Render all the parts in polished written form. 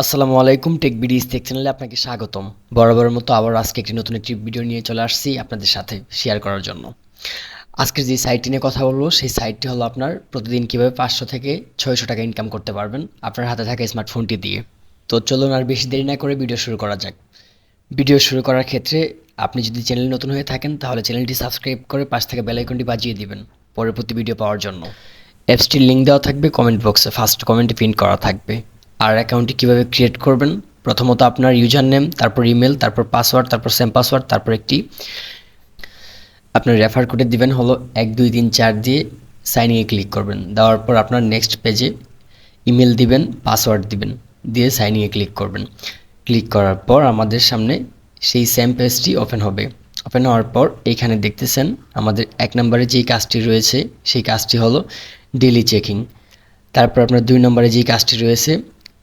আসসালামু আলাইকুম, tech BD take চ্যানেলে আপনাকে স্বাগতম। বরাবরের মতো আবার আজকে নতুন একটি ভিডিও নিয়ে চলে আসছি আপনাদের সাথে শেয়ার করার জন্য। আজকের যে সাইটটি নিয়ে কথা বলবো সেই সাইটটি হলো আপনার প্রতিদিন কীভাবে 500 থেকে 600 টাকা ইনকাম করতে পারবেন আপনার হাতে থাকা স্মার্টফোনটি দিয়ে। তো চলুন আর বেশি দেরি না করে ভিডিও শুরু করা যাক। ভিডিও শুরু করার ক্ষেত্রে আপনি যদি চ্যানেল নতুন হয়ে থাকেন তাহলে চ্যানেলটি সাবস্ক্রাইব করে পাশ থেকে বেল আইকনটি বাজিয়ে দিবেন পরবর্তী ভিডিও পাওয়ার জন্য। অ্যাপসটির লিঙ্ক দেওয়া থাকবে কমেন্ট বক্সে, ফার্স্ট কমেন্টে পিন করা থাকবে। আর অ্যাকাউন্টটি কীভাবে ক্রিয়েট করবেন, প্রথমত আপনার ইউজার নেম, তারপর ইমেল, তারপর পাসওয়ার্ড, তারপর সেম পাসওয়ার্ড, তারপর একটি আপনার রেফার কোডে দিবেন হলো 1 2 3 4 দিয়ে সাইন ইনে ক্লিক করবেন। দেওয়ার পর আপনার নেক্সট পেজে ইমেল দিবেন, পাসওয়ার্ড দিবেন, দিয়ে সাইন ইনে ক্লিক করবেন। ক্লিক করার পর আমাদের সামনে সেই সেম পেজটি ওপেন হবে। ওপেন হওয়ার পর এইখানে দেখতেছেন আমাদের 1 নম্বরে যেই কাজটি রয়েছে সেই কাজটি হলো ডেইলি চেকিং। তারপর আপনার 2 নম্বরে যেই কাজটি রয়েছে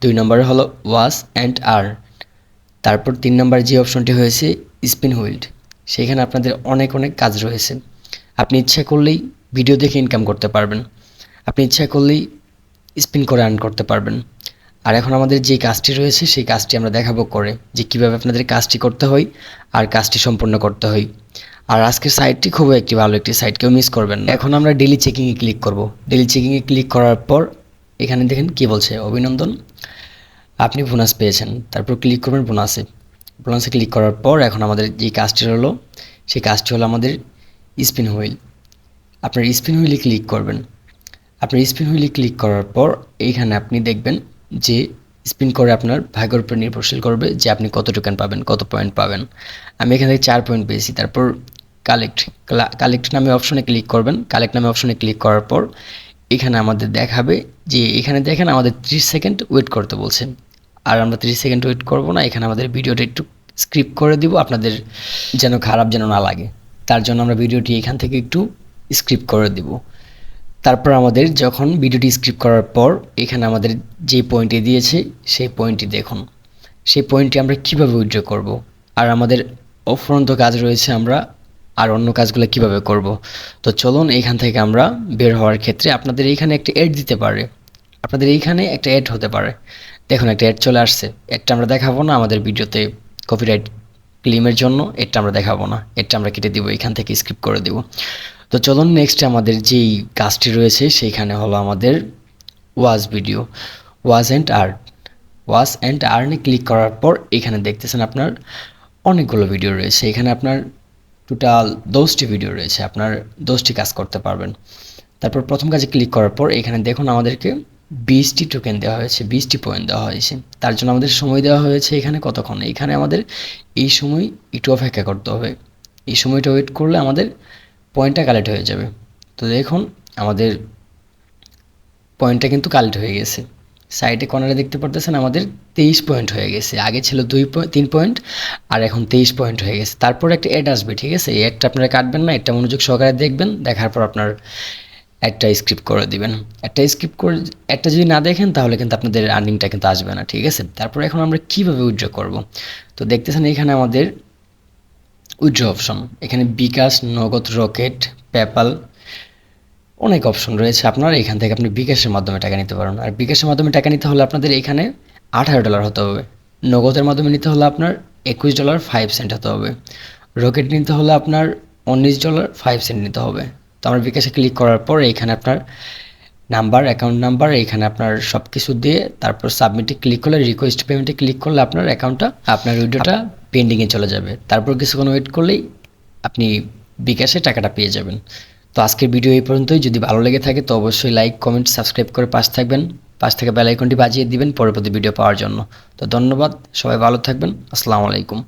2 নম্বরে হলো ওয়াচ অ্যান্ড আর্ন। তারপর 3 নম্বরে যে অপশনটি হয়েছে স্পিন হুইল, সেখানে আপনাদের অনেক কাজ রয়েছে। আপনি ইচ্ছা করলেই ভিডিও দেখে ইনকাম করতে পারবেন, আপনি ইচ্ছা করলেই স্পিন করে আর্ন করতে পারবেন। আর এখন আমাদের যে কাজটি রয়েছে সেই কাজটি আমরা দেখাবো করে যে কীভাবে আপনাদের কাজটি করতে হয় আর কাজটি সম্পূর্ণ করতে হয়। আর আজকের সাইটটি খুবই একটি ভালো একটি সাইট, কেউ মিস করবেন না। এখন আমরা ডেইলি চেকিংয়ে ক্লিক করব। ডেইলি চেকিংয়ে ক্লিক করার পর এখানে দেখেন কি বলছে, অভিনন্দন, আপনি বোনাস পেয়েছেন। তারপর ক্লিক করবেন বোনাসে। বোনাসে ক্লিক করার পর এখন আমাদের যে কাজটি হলো সেই কাজটি হলো আমাদের স্পিন হুইল। আপনার স্পিন হুইলে ক্লিক করবেন। আপনার স্পিন হুইলে ক্লিক করার পর এইখানে আপনি দেখবেন যে স্পিন করে আপনার ভাগ্যের উপর নির্ভরশীল করবে যে আপনি কত টোকেন পাবেন, কত পয়েন্ট পাবেন। আমি এখান থেকে 4 পয়েন্ট পেয়েছি। তারপর কালেক্ট নামে অপশনে ক্লিক করবেন। কালেক্ট নামে অপশনে ক্লিক করার পর এখানে আমাদের দেখাবে যে এখানে দেখেন আমাদের 30 সেকেন্ড ওয়েট করতে বলছে। আর আমরা 30 সেকেন্ড ওয়েট করব না, এখানে আমাদের ভিডিওটা একটু স্ক্রিপ্ট করে দিব আপনাদের যেন খারাপ যেন না লাগে, তার জন্য আমরা ভিডিওটি এখান থেকে একটু স্ক্রিপ্ট করে দিব। তারপর আমাদের যখন ভিডিওটি স্ক্রিপ্ট করার পর এখানে আমাদের যে পয়েন্টটি দিয়েছে সেই পয়েন্টটি দেখুন। সেই পয়েন্টটি আমরা কীভাবে উইথড্র করব, আর আমাদের অফুরন্ত কাজ রয়েছে আমরা আর অন্য কাজগুলো কিভাবে করব। তো চলুন এইখান থেকে আমরা বের হওয়ার ক্ষেত্রে আপনাদের এইখানে একটা অ্যাড দিতে পারে, আপনাদের এইখানে একটা অ্যাড হতে পারে। দেখুন একটা অ্যাড চলে আসছে। অ্যাডটা আমরা দেখাবো না আমাদের ভিডিওতে কপিরাইট ক্লেমের জন্য, এটা আমরা দেখাবো না, এটা আমরা কেটে দিব, এখান থেকে স্কিপ করে দেব। তো চলুন নেক্সট আমাদের যেই কাজটি রয়েছে সেইখানে হলো আমাদের ওয়াচ ভিডিও, ওয়াচ অ্যান্ড আর্নে ক্লিক করার পর এখানে দেখতেছেন আপনার অনেকগুলো ভিডিও রয়েছে। এখানে আপনার টোটাল 10টি ভিডিও রয়েছে, আপনার 10টি কাজ করতে পারবেন। তারপর প্রথম কাজে ক্লিক করার পর এখানে দেখুন আমাদেরকে 20টি টোকেন দেওয়া হয়েছে, 20টি পয়েন্ট দেওয়া হয়েছে। তার জন্য আমাদের সময় দেওয়া হয়েছে এখানে কতক্ষণ, এখানে আমাদের এই সময় একটু অপেক্ষা করতে হবে। এই সময়টা ওয়েট করলে আমাদের পয়েন্টটা কালেক্ট হয়ে যাবে। তো দেখুন আমাদের পয়েন্টটা কিন্তু কালেক্ট হয়ে গেছে। সাইডে কর্নারে দেখতে পারতেছেন আমাদের 23 পয়েন্ট হয়ে গেছে। আগে ছিল 3 পয়েন্ট আর এখন 23 পয়েন্ট হয়ে গেছে। তারপর একটা অ্যাড আসবে, ঠিক আছে? এই অ্যাডটা আপনারা কাটবেন না, এটা মনোযোগ সহকারে দেখবেন, দেখার পর আপনার একটা স্ক্রিপ্ট করে দিবেন। একটা স্ক্রিপ্ট করে একটা যদি না দেখেন তাহলে কিন্তু আপনাদের আর্নিংটা কিন্তু আসবে না, ঠিক আছে? তারপর এখন আমরা কিভাবে উইথড্র করব, তো দেখতেছেন এখানে আমাদের উইথড্র অপশন, এখানে বিকাশ, নগদ, রকেট, পেপ্যাল অনেক অপশন রয়েছে। আপনার এখান থেকে আপনি বিকাশের মাধ্যমে টাকা নিতে পারেন। আর বিকাশের মাধ্যমে টাকা নিতে হলে আপনাদের এখানে $18 হতে হবে। নগদের মাধ্যমে নিতে হলে আপনার $21.05 হতে হবে। রকেট নিতে হলে আপনার $19.05 নিতে হবে। তো আমরা বিকাশে ক্লিক করার পর এখানে আপনার নাম্বার, অ্যাকাউন্ট নাম্বার, এখানে আপনার সব কিছু দিয়ে তারপর সাবমিটে ক্লিক করলে, রিকোয়েস্ট পেমেন্টে ক্লিক করলে আপনার অ্যাকাউন্টটা, আপনার উইথড্রটা পেন্ডিংয়ে চলে যাবে। তারপর কিছুক্ষণ ওয়েট করলেই আপনি বিকাশে টাকাটা পেয়ে যাবেন। তো আজকের ভিডিও এই পর্যন্তই। যদি ভালো লেগে থাকে তো অবশ্যই লাইক, কমেন্ট, সাবস্ক্রাইব করে পাশ থাকবেন, পাশ থেকে বেল আইকনটি বাজিয়ে দিবেন পরবর্তী ভিডিও পাওয়ার জন্য। তো ধন্যবাদ, সবাই ভালো থাকবেন। আসসালামু আলাইকুম।